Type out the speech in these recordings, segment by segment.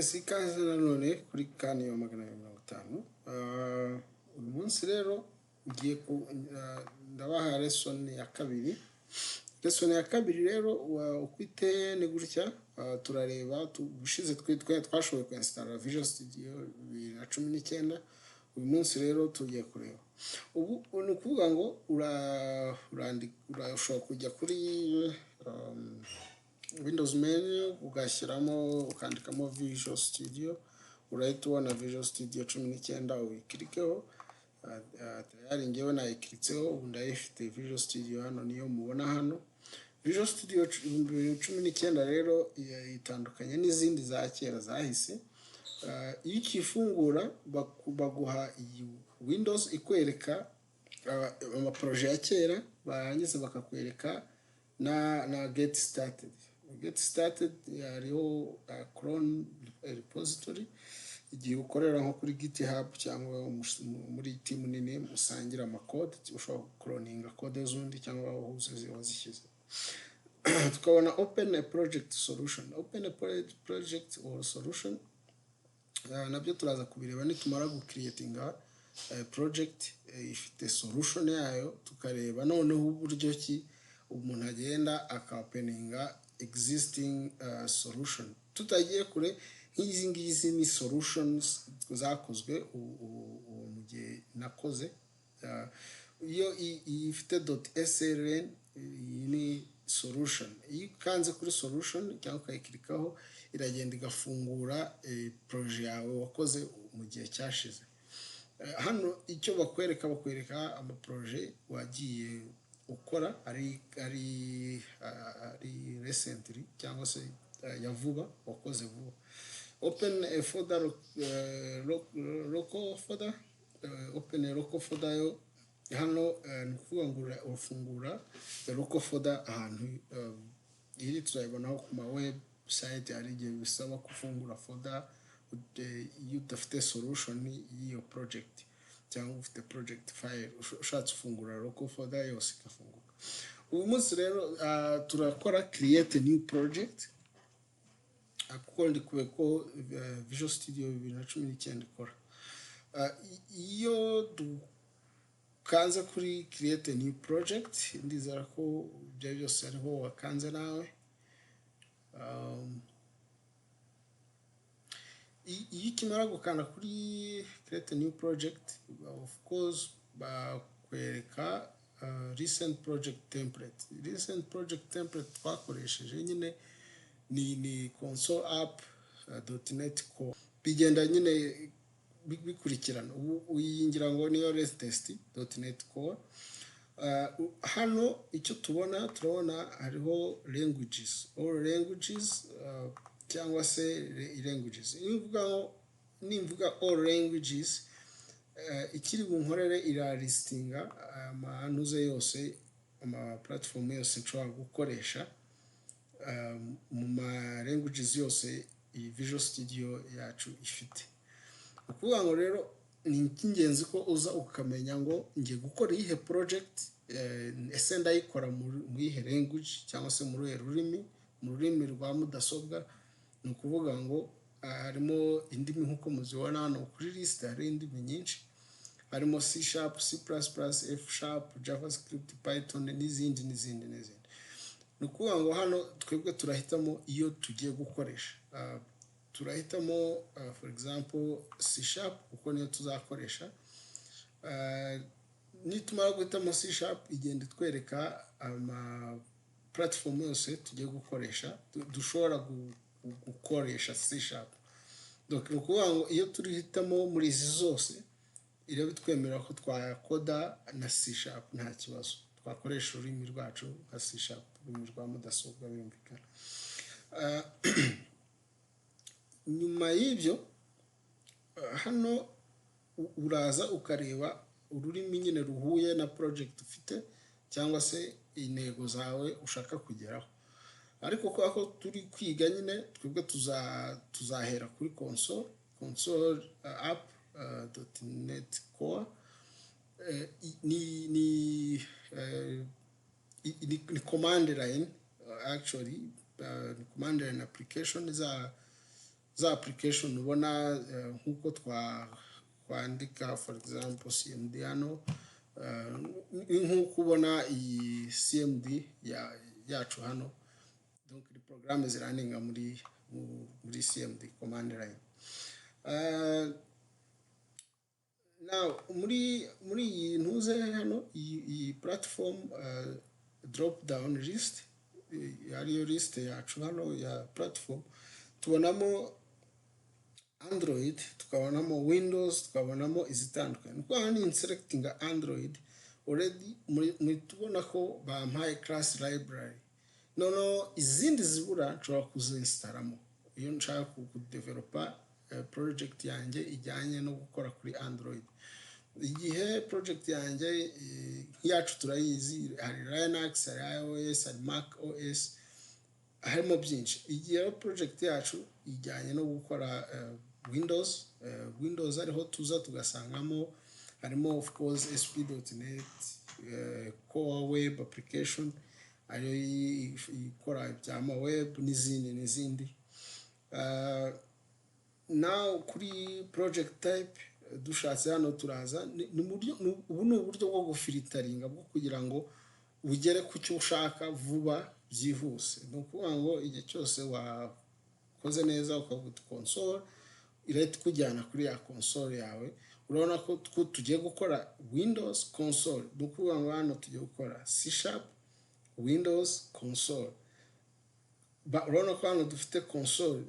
ikaze nanone kuri kane ya 250. Uyu munsi rero ngiye ndabaha lesson ya kabiri. Lesson ya kabiri rero ukwite ni gutya, turareba ubushize twashoboye kuinstalla Visual Studio 2019. Uyu munsi rero tugiye kureba. Ubu ni ukuvuga ngo urashobora kujya kuri Windows menu ugashyiramo ukandikamo Visual Studio, urahita ubona Visual Studio 19 ubikirikeho. Tayari ngewe nayikritseho, ubu ndayifite Visual Studio hano, niyo mubona hano. Visual Studio 19 rero itandukanye n'izindi za kera zahise. Iyo ukifungura baguha Windows ikwereka amaproje ya kera, barangiza bakakwereka na get started. Get started hariho clone repository, igihe ukorera nko kuri GitHub cyangwa muri team nini musangira amakode, ushobora cloninga code z'undi cyangwa uhuze wazishyize. Tukabona open a project solution. Open a project or solution, nabyo turaza kubireba nitumara gucreatinga project ifite solution yayo, tukareba noneho uburyo ki umuntu agenda akaopeninga existing solution. Tutagiye kure, nk'izi ngizi ni solutions zakozwe mu gihe nakoze. Iyo ifite .srn ni solution. Iyo ukanze kuri solution cyangwa ukayikirikaho, iragenda igafungura projet yawe wakoze mu gihe cyashize. Hano icyo bakwereka amaprojet wagiye ukora ari recently cyangwa se ya vuba, wakoze vuba. Open a folder, local folder. Open a local folder yo hano nikuvuga ufungura local folder ahantu iri tuzayibona ku ma website. Hari igihe bisaba kufungura folder iyo udafite solution y'iyo project cyangwa ufite project file, ushatse ufungura local folder yose ikafunguka. Uyu munsi rero turakora create a new project, kuko ndikuwe ko Visual Studio 2019 ikora. Iyo dukanze kuri create a new project, ndizera ko ibyo byose ariho wakanze nawe. Iyo kimara gukanda kuri create a new project, of course bakwereka recent project template. Recent project template twakoresheje nyine ni console app.net core. Bigenda nyine bikurikirana. Uyingira ngo niyo latest.net core. Hano icyo turabona hariho languages, all languages, cyangwa se languages. Nimvuga all languages, ikiri bunkorere listinga amanuze yose, ama platform yose nshobora gukoresha mu ma languages yose iyi Visual Studio yacu ifite. Ukuvuga ngo rero ni ingenzi ko uza ukamenya ngo ngiye gukora ihe project, ese ndayikora mu ihe language cyangwa se mu rurimi rwa mudasobwa. Ni ukuvuga ngo harimo indimi nkuko muzibona hano kuri list, hari indimi nyinshi. Harimo C#, C++, F#, JavaScript, Python n'izindi. Ni ukuvuga ngo hano twebwe turahitamo iyo tugiye gukoresha. Turahitamo for example C# kuko niyo tuzakoresha. Nitumara guhitamo C# igenda itwereka ama platform yose tugiye gukoresha, dushobora gukoresha C#. Donc ni ukuvuga ngo iyo turihitamo muri izi zose, irabitwemerera ko twakoda na C# nta kibazo. Twakoresha ururimi rwacu nka C#, ururimi rwa mudasobwa birumvikana. Nyuma y'ibyo hano uraza ukareba ururimi nyine ruhuye na project ufite cyangwa se intego zawe ushaka kugeraho. Ariko ko turi kwiga nyine twebwe tuzahera kuri console app.net core. Ni command line, actually ni command line application za application ubona nkuko twandika for example cmd hano, nkuko ubona iyi cmd yacu hano, donc les programmes ziraninga muri cmd command line. Now muri iyi ntuze hano iyi platform drop down list, ariyo list yacu hano ya platform, tubonamo Android, tukabonamo Windows, tukabonamo izitandukanye. Kwa ni selecting Android already tubona ko bampaye class library. No izindi zibura nshobora kuzinstalamo iyo nshaka kudevelopa project yanjye ijyanye no gukora kuri Android. Igihe project yanjye yacu turayizi, hari Linux, hari iOS, hari Mac OS, harimo byinshi. Igihe project yacu ijyanye no gukora Windows ariho tuza tugasangamo harimo of course ASP.NET, Core Web Application ariyo ikora ibyama web n'izindi. Now kuri project type dushatse hano turaza ubu ni uburyo bwo gufilteringa bwo kugira ngo ugere ku cyo ushaka vuba byihuse. No kuvuga ngo igihe cyose wakoze neza ukavuga console irahita kujyana kuri ya console yawe. Urabona ko tugiye gukora Windows console, no kuvuga ngo hano tugiye gukora C# Windows console. Urabona ko hano dufite console,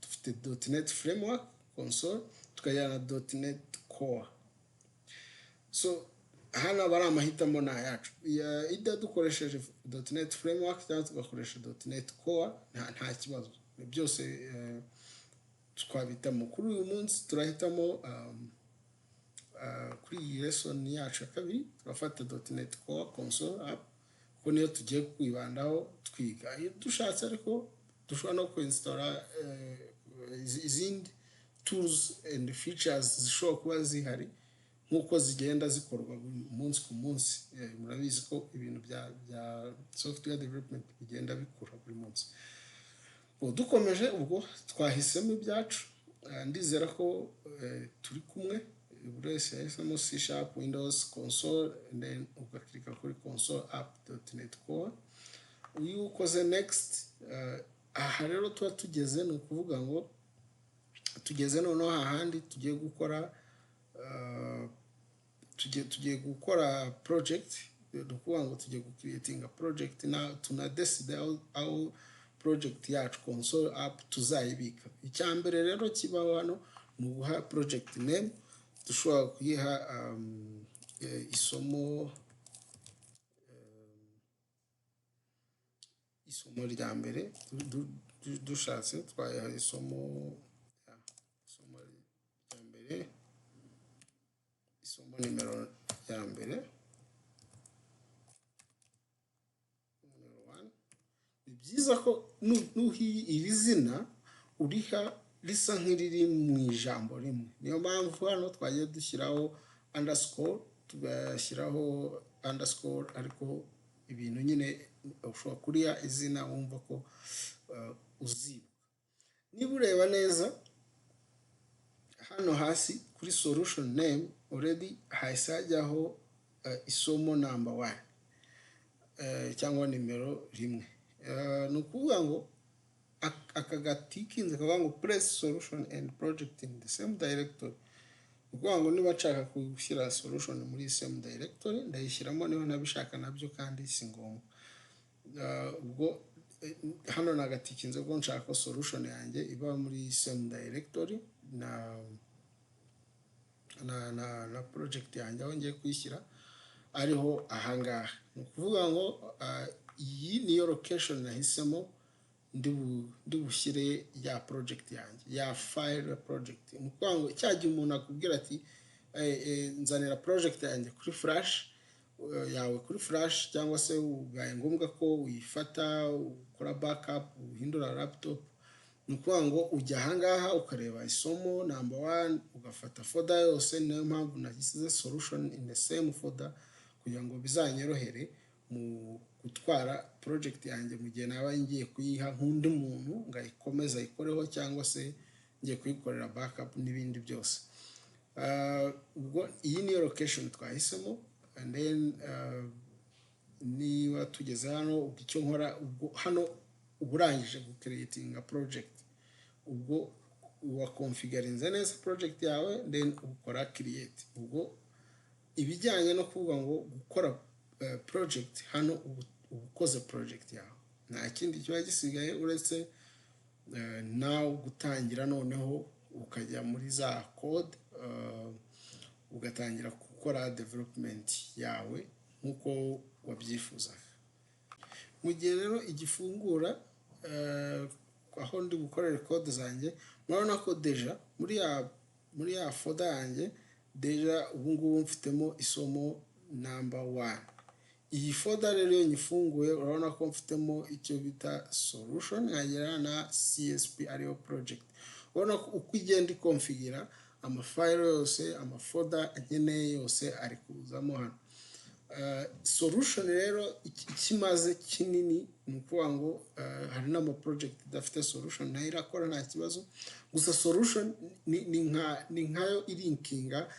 dufite .NET framework console, tukajyana .NET core. So hano bari amahitamo na yacu, ida dukoresheje .NET framework cyangwa tugakoresha .NET core nta kibazo, byose twabitamo. Kuri uyu munsi turahitamo kuri iyi lesson yacu ya kabiri turafata .NET core console app, ko niyo tugiye kwibandaho twiga. Iyo dushatse ariko dushobora no kuinstalla izindi tools and features zishobora kuba zihari nkuko zigenda zikorwa umunsi ku munsi. Murabizi ko ibintu bya software development bigenda bikura buri munsi. Dukomeje ubwo twahisemo ibyacu, ndizera ko turi kumwe. Buri wese yahisemo C# Windows console, and then ugaklika kuri console app.NET core. Uyu ukoze next, aha rero tuba tugeze, ni ukuvuga ngo tugeze noneho hahandi tugiye gukora project. Dukuvuga ngo tugiye creating a project na tunadecide aho project yacu console app tuzayibika. Icyambere rero kibaho hano ni uguha project name. Dushobora kuyiha isomo rya mbere, dushatse twayiha isomo rya mbere, isomo nimero ya mbere, numero 1. Ni byiza ko nuhi iri zina uriha risa nk'iriri mu ijambo rimwe. Niyo mpamvu hano twagiye dushyiraho underscore, tugashyiraho underscore, ariko ibintu nyine ushobora kuriya izina wumva ko uzibuka. Niba ureba neza hano hasi kuri solution name already hahise hajyaho isomo number 1 cyangwa nimero 1. Ni ukuvuga ngo aka gatikinze kavuga ngo place solution and project in the same directory. Ukuvuga ngo niba nshaka gushyira solution muri same directory ndayishyiramo, niba nabishaka nabyo kandi si ngombwa. Ubwo hano nagatikinze ko nshaka solution yanjye iba muri same directory na project yanjye aho ngiye kuyishyira ariho ahangaha. Ni ukuvuga ngo iyi niyo location nahisemo ndi bushyire ya project yanjye, ya file project. Ni ukuvuga ngo cyagiye umuntu akubwira ati nzanira project yanjye kuri flash yawe, kuri flash, cyangwa se ubaye ngombwa ko uyifata ukora backup uhindura laptop. Ni ukuvuga ngo ujya ahangaha ukareba isomo number 1 ugafata folder yose. Niyo mpamvu nashyize solution in the same folder kugira ngo bizanyorohere mu gutwara project yanjye mu gihe naba ngiye kuyiha nk'undi muntu ngo ayikomeze ayikoreho cyangwa se ngiye kuyikorera backup n'ibindi byose. Ubwo iyi niyo location twahisemo, and then niba tugeze hano icyo nkora ubwo hano uburangije gucreatinga project, ubwo wakonfigurinze neza project yawe, then ukora create. Ubwo ibijyanye no kuvuga ngo gukora project hano ukoze project yawe, nta kindi kiba gisigaye uretse nawe gutangira noneho ukajya muri za code, ugatangira gukora development yawe nkuko wabyifuzaga. Mu gihe rero igifungura aho ndi gukorera code zanjye, murabona ko deja muri ya folder yanjye deja ubu ngubu mfitemo isomo number 1. Iyi folder rero iyo nyifunguye urabona ko mfitemo icyo bita solution, nkagera na CSP ariyo project. Urabona ko uko igenda ikonfigura amafile yose, amafolder nkeneye yose ari kuzamo hano. Solution rero ikimaze kinini ni ukuvuga ngo hari n'ama project dafite solution nayo irakora nta kibazo, gusa solution ni nkayo irinkinga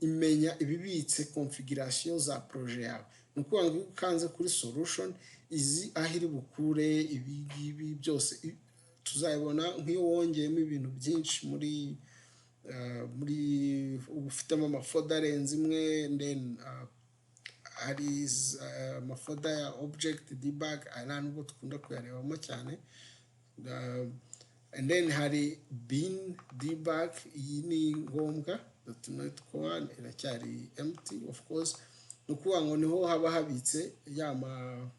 imenya ibibitse configuration za projet yawe. Ni ukuvuga ngo ukanze kuri solution izi aho iri bukure ibi byose tuzabibona nk'iyo wongeyemo ibintu byinshi muri ufitemo amafolder arenze imwe, then hari amafolder ya object debug nubwo dukunda kuyarebamo cyane, and then hari bin debug, iyi ni ngombwa .NET Core iracyari empty of course. Ni ukuvuga ngo niho haba habitse yama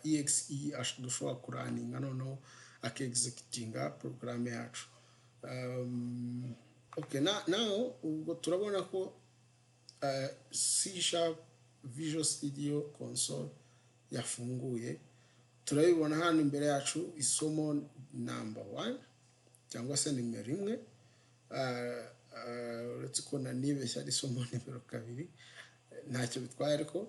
exe dushobora kuraninga noneho akexecutinga program yacu. Okay, now ubwo turabona ko C# Visual Studio Console yafunguye. Turabibona hano imbere yacu isomo number 1 cyangwa se nimero 1. Uretse ko nanibeshya ari isomo nimero 2 ntacyo bitwaye, ariko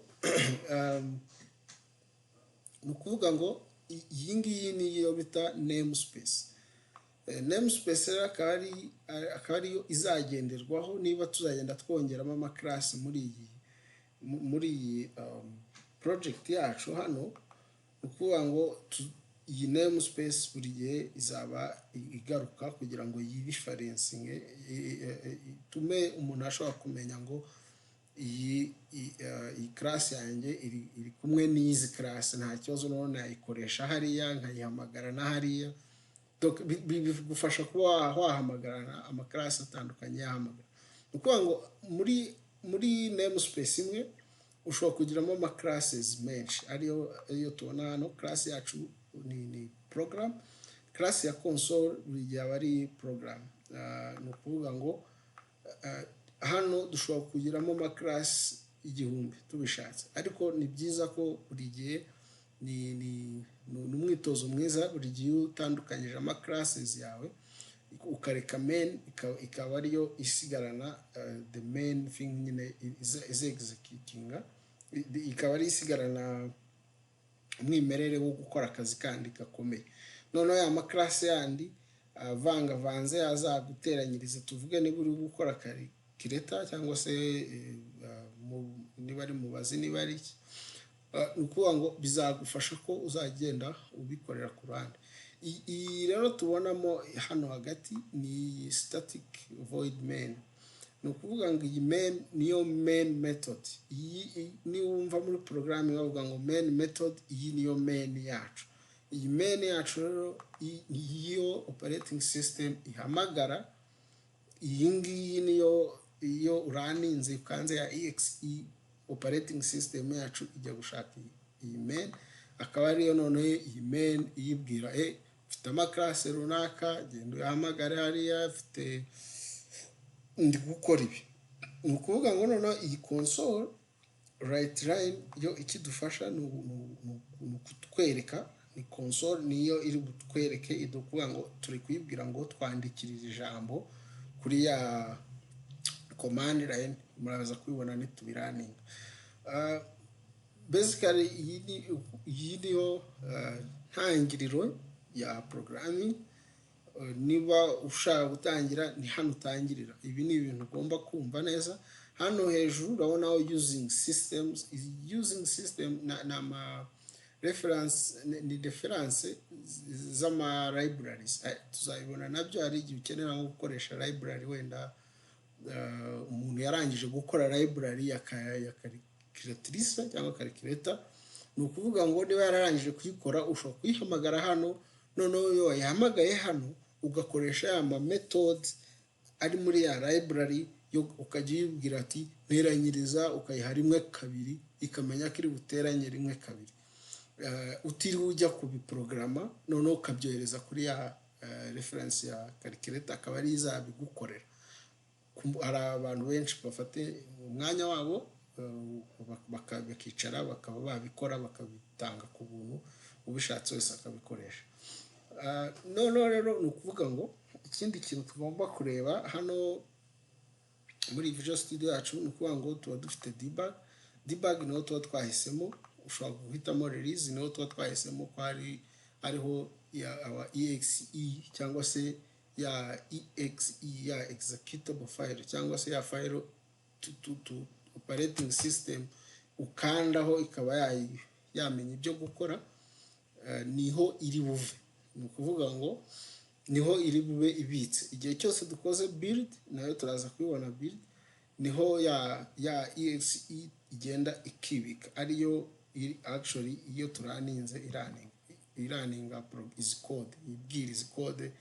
ni ukuvuga ngo iyi ngiyi niyo bita namespace. Namespace rero akaba ariyo izagenderwaho niba tuzagenda twongeramo amaklasi muri iyi project yacu hano. Ni ukuvuga ngo iyi namespace buri gihe izaba igaruka kugira ngo yireferensinge, itume umuntu ashobora kumenya ngo iyi class yanjye iri kumwe n'izi class, nta kibazo none nayikoresha hariya nkayihamagara na hariya. Bigufasha kuba wahamagarana amaklasi atandukanye yahamagara. Ni ukuvuga ngo muri namespace imwe ushobora kugiramo amaclasses menshi, ariyo tubona hano. Class yacu ni program, class ya console buri gihe aba ari program. Ni ukuvuga ngo hano dushobora kugiramo amaclass 1000 tubishatse, ariko ni byiza ko buri gihe ni umwitozo mwiza buri gihe utandukanyije amaclasses yawe, ukareka main ikaba ariyo isigarana the main thing nyine is executing, ikaba ari isigarana umwimerere wo gukora akazi kandi gakomeye. Noneho ya maclass yandi vanze azaguteranyiriza, tuvuge niba uri gukora calculator cyangwa se niba ari mubazi niba ari iki, ni ukuvuga ngo bizagufasha ko uzagenda ubikorera ku ruhande. Iyi rero tubonamo hano hagati ni static void main. Ni ukuvuga ngo iyi main niyo main method. Iyi ni wumva muri programming bavuga ngo main method, iyi niyo main yacu. Iyi main yacu rero iyo operating system ihamagara, iyi ngiyi niyo iyo uraninze ukanze ya exe operating system yacu ijya gushaka iyi main, akaba ariyo none iyi main iyibwira mfite amaklasi runaka, genda uyahamagare hariya, mfite ndi gukora ibi. Ni ukuvuga ngo noneho iyi console right line yo ikidufasha ni kutwereka, ni console niyo iri butwereke idukuvuga ngo turi kuyibwira ngo twandikirire ijambo kuri ya command line, muraza kubibona nitubiraninga. basically iyi niyo ntangiriro ya programming. Niba ushaka gutangira ni hano utangirira. Ibi ni ibintu ugomba kumva neza. Hano hejuru urabonaho using systems. Using system nama reference ni reference z'ama libraries. Tuzabibona nabyo hari igihe ukenera nko gukoresha library, wenda umuntu yarangije gukora library ya calculatrice cyangwa calculator. Ni ukuvuga ngo niba yararangije kuyikora ushobora kuyihamagara hano, noneho iyo wayihamagaye hano ugakoresha ya method ari muri ya library yo ukajya uyibwira ati nteranyiriza, ukayiha rimwe kabiri, ikamenya ko iri buteranye rimwe kabiri. Utiriwe ujya kubiprograma, noneho ukabyohereza kuri ya reference ya calculator akaba ari izabigukorera. Hari abantu benshi bafate umwanya wabo bakicara bakaba babikora bakabitanga ku buntu, ubishatse wese akabikoresha. Noneho rero ni ukuvuga ngo ikindi kintu tugomba kureba hano muri Visual Studio yacu ni ukuvuga ngo tuba dufite debug niho tuba twahisemo. Ushobora guhitamo release, niho tuba twahisemo ko ariho ya exe cyangwa se ya exe ya executable file cyangwa se ya file to operating system ukandaho ikaba yamenya ibyo gukora. Niho iri buve, ni ukuvuga ngo niho iri bube ibitse. Igihe cyose dukoze build, nayo turaza kubibona build, niho ya exe igenda ikibika, ariyo actually iyo turaninze iraninga is code, ibwira is code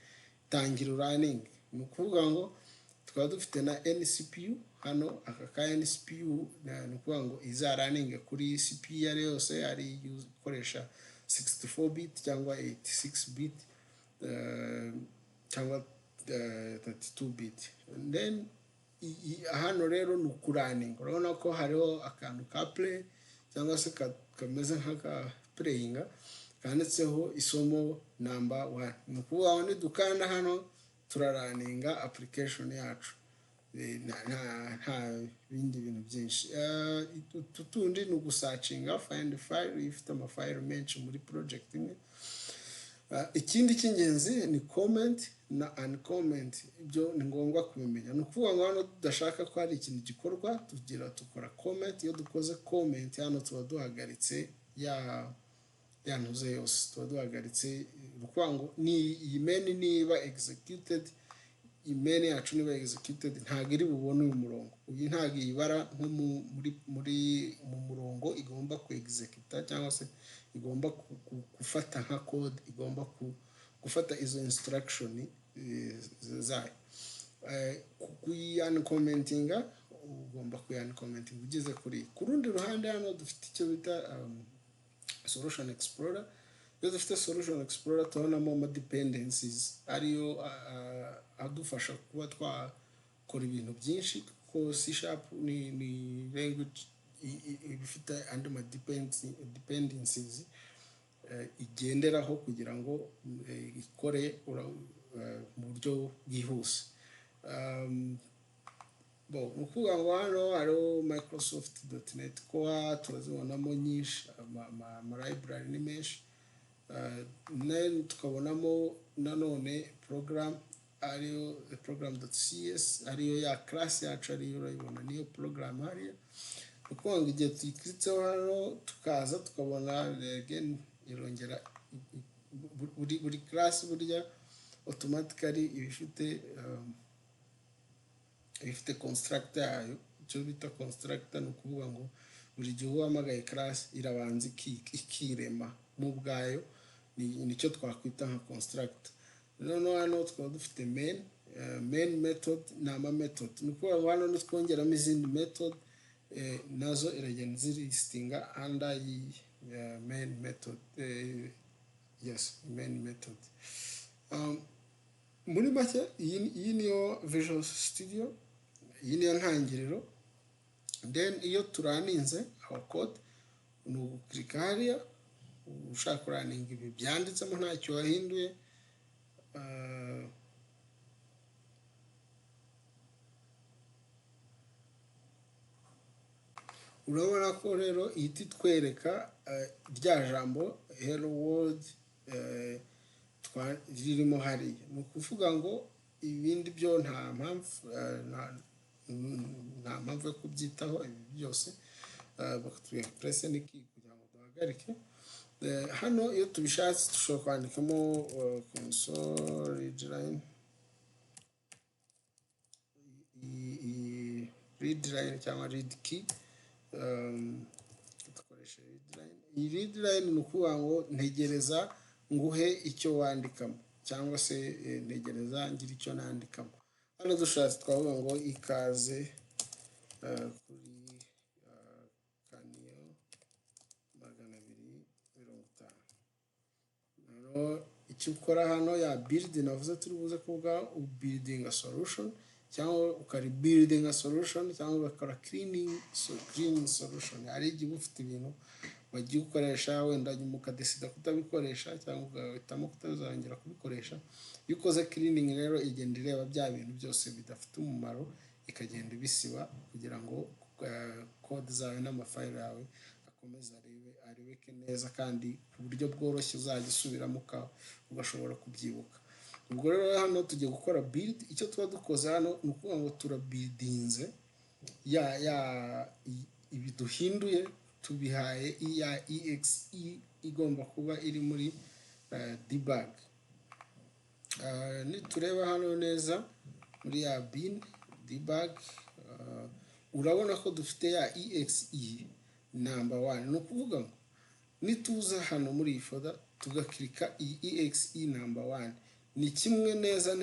tangira running. Ni ukuvuga ngo tukaba dufite na NCPU hano, aka ka NCPU ni ukuvuga ngo izaraninge kuri CPU ari yose, ari ikoresha 64 bit cyangwa 86 bit cyangwa 32 bit. Then hano rero ni ukuraninga. Urabona ko hariho akantu ka play cyangwa se kameze nk'aka playinga kanditseho isomo number 1. Ni ukuvuga ngo nidukanda hano turaraninga application yacu, nta bindi bintu byinshi. Tutundi ni ugusacinga find file, ifite amafile menshi muri project imwe. Ikindi cy'ingenzi ni comment na uncomment. Ibyo ni ngombwa kubimenya. Ni ukuvuga ngo hano tudashaka ko hari ikintu gikorwa tukora comment. Iyo dukoze comment hano tuba duhagaritse ya ntuze yose, tuba duhagaritse. Ni ukuvuga ngo iyi main niba executed, main yacu niba executed ntabwo iri bubone uyu murongo. Uyu ntabwo iyibara nko mu murongo igomba ku executa cyangwa se igomba gufata nka code, igomba gufata izo instruction zayo. Kuyancommentinga ugomba kuyancommentinga ugeze kuri. Ku rundi ruhande hano dufite icyo bita solution explorer. Iyo dufite solution explorer tubonamo ama dependencies ariyo adufasha kuba twakora ibintu byinshi, kuko C# ni language ibifite andi ma dependencies igenderaho kugira ngo ikore mu buryo bwihuse. Ni ukuvuga ngo hano hariho Microsoft.NET Core, turazibonamo nyinshi, ama library ni menshi. Tukabonamo nanone program ariyo program.cs, ariyo ya class yacu, ariyo urayibona niyo program hariya. Ni ukuvuga ngo igihe tuyikritseho hano tukaza tukabona again irongera buri class burya automatically ibifite constructor yayo. Icyo bita constructor ni ukuvuga ngo buri gihe uhamagaye class irabanza ikirema mu bwayo, nicyo twakwita nka constructor. Noneho hano tukaba dufite main method n'ama method. Ni ukuvuga ngo hano twongeramo izindi method nazo iragenda zilistinga under main method. Yes, main method. Muri make iyi niyo Visual Studio, iyi niyo ntangiriro. Then iyo turaninze our code ni uguklika hariya, ushaka kuraninga ibi byanditsemo ntacyo wahinduye. urabona ko rero ihita itwereka rya jambo hello world ririmo hariya. Ni ukuvuga ngo ibindi byo nta mpamvu yo kubyitaho. Ibi byose bakatwereka press niki kugira ngo duhagarike. Hano iyo tubishatse dushobora kwandikamo console readline, read line cyangwa read key. Dukoresha read line. Iyi read line ni ukuvuga ngo ntegereza nguhe icyo wandikamo, cyangwa se ntegereza ngira icyo nandikamo. Hano dushatse twavuga ngo ikaze kuri kaniyo 250. Icyo ukora hano ya build navuze turi buze kuvuga building a solution, cyangwa ukari building a solution, cyangwa ugakora cleaning solution. Hari igihe ufite ibintu wagiye ukoresha wenda nyuma ukadesida kutabikoresha cyangwa ugahitamo kutazongera kubikoresha. Iyo ukoze cleaning rero igenda ireba bya bintu byose bidafite umumaro, ikagenda ibisiba kugira ngo code zawe n'amafayile yawe akomeze arebeke neza kandi ku buryo bworoshye uzajya usubiramo ugashobora kubyibuka. Ubwo rero hano tugiye gukora build. Icyo tuba dukoze hano ni ukuvuga ngo turabuildinze ibi duhinduye tubihaye ya exe igomba kuba iri muri debug. Nitureba hano neza muri ya bin debug, urabona ko dufite ya exe number 1. Ni ukuvuga ngo nituza hano muri iyi folder tugakirika iyi exe number 1, ni kimwe neza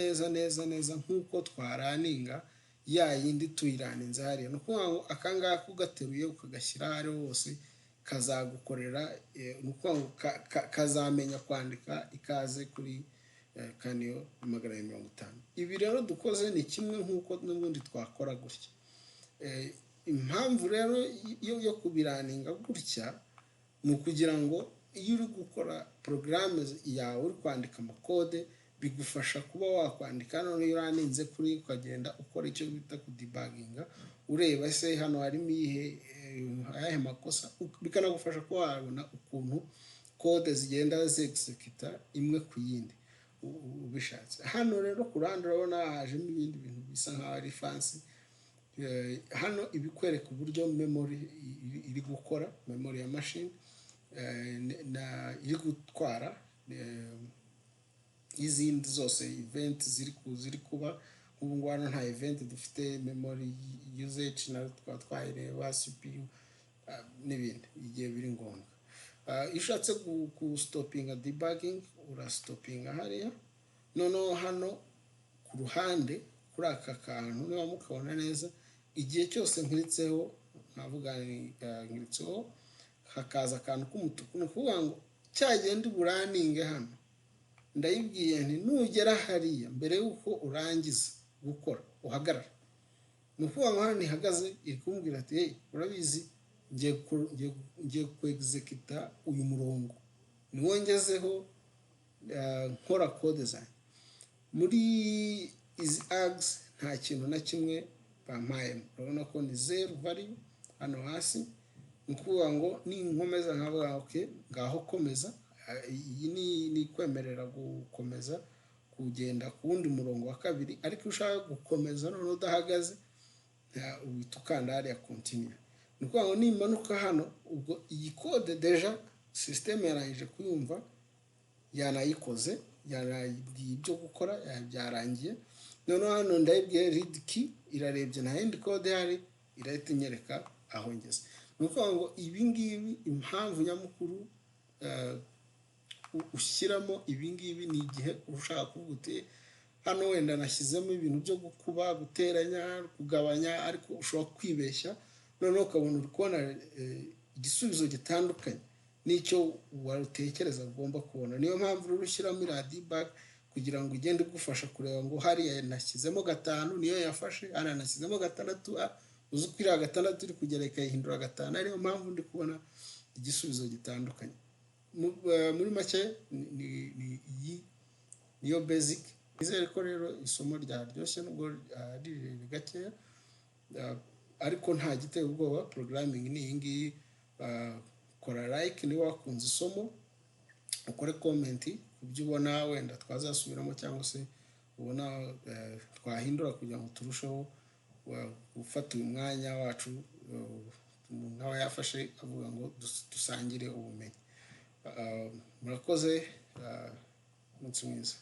nk'uko twaraninga ya yindi tuyiraninze hariya. Ni ukuvuga ngo akangaka ugateruye ukagashyira ahari hose kazagukorera, ni ukuvuga ngo kazamenya kwandika ikaze kuri kaniyo 250. Ibi rero dukoze ni kimwe nk'uko n'ubundi twakora gutya. Impamvu rero yo kubiraninga gutya ni ukugira ngo iyo uri gukora porogaramu yawe uri kwandika amakode bigufasha kuba wakwandika none iyo uraninze kuri ukagenda ukora icyo bita kudebuginga, ureba se hano harimo ayahe makosa, bikanagufasha kuba wabona ukuntu code zigenda zexecuta imwe ku yindi ubishatse. Hano rero ku ruhande urabona hajemo ibindi bintu bisa nkaho ari fancy. Hano ibikwereka uburyo memory iri gukora, memory ya machine iri gutwara izindi zose event ziri kuba. Ubu ngubu hano nta event dufite, memory usage na twayireba, CPU n'ibindi igihe biri ngombwa. Iyo ushatse stopinga debugging urastopinga hariya. Noneho hano ku ruhande kuri aka kantu niba mukabona neza, igihe cyose nkiritseho navuga nkiritseho hakaza akantu k'umutuku, ni ukuvuga ngo cyagenda uburaninge hano ndayibwiye nti nugera hariya mbere y'uko urangiza gukora uhagarara. Ni ukuvuga ngo hano ihagaze iri kumbwira ati hey, urabizi ngiye kuexecuta uyu murongo niwo ngezeho nkora code zanjye. Muri izi args nta kintu na kimwe bampayemo, urabona ko ni 0 value hano hasi. Ni ukuvuga ngo ninkomeza nkavuga okay ngaho komeza, iyi ni kwemerera gukomeza kugenda ku wundi murongo wa kabiri, ariko ushaka gukomeza none udahagaze uhita ukanda hariya continue. Ni ukuvuga ngo nimanuka hano ubwo iyi code deja system yarangije kuyumva, yanayikoze, yanayibwiye ibyo gukora, byarangiye. Noneho hano ndayibwiye read key, irarebye nta yindi code hari, irahita inyereka aho ngeze. Ni ukuvuga ngo ibi ngibi impamvu nyamukuru ushyiramo ibi ngibi ni igihe ushaka kuvuga uti hano wenda nashyizemo ibintu byo gukuba, guteranya, kugabanya, ariko ushobora kwibeshya noneho ukabona uri kubona igisubizo gitandukanye n'icyo warutekereza ugomba kubona. Niyo mpamvu rero ushyiramo iriya debug kugira ngo ugende ugufasha kureba ngo hariya nashyizemo 5 niyo yafashe, hano nashyizemo 6, uzi ko iriya 6 iri kugera ikayihindura 5, ariyo mpamvu ndi kubona igisubizo gitandukanye. Muri make niyo basic. Nizere ko rero isomo ryaryoshye nubwo ari gakeya, ariko nta giteye ubwoba. Programming ni iyi ngiyi. Kora like niba wakunze isomo, ukore comment ku byo ubona wenda twazasubiramo cyangwa se ubona twahindura kugira ngo turusheho gufata uyu mwanya wacu umuntu nawe yafashe avuga ngo dusangire ubumenyi. Murakoze, umunsi mwiza.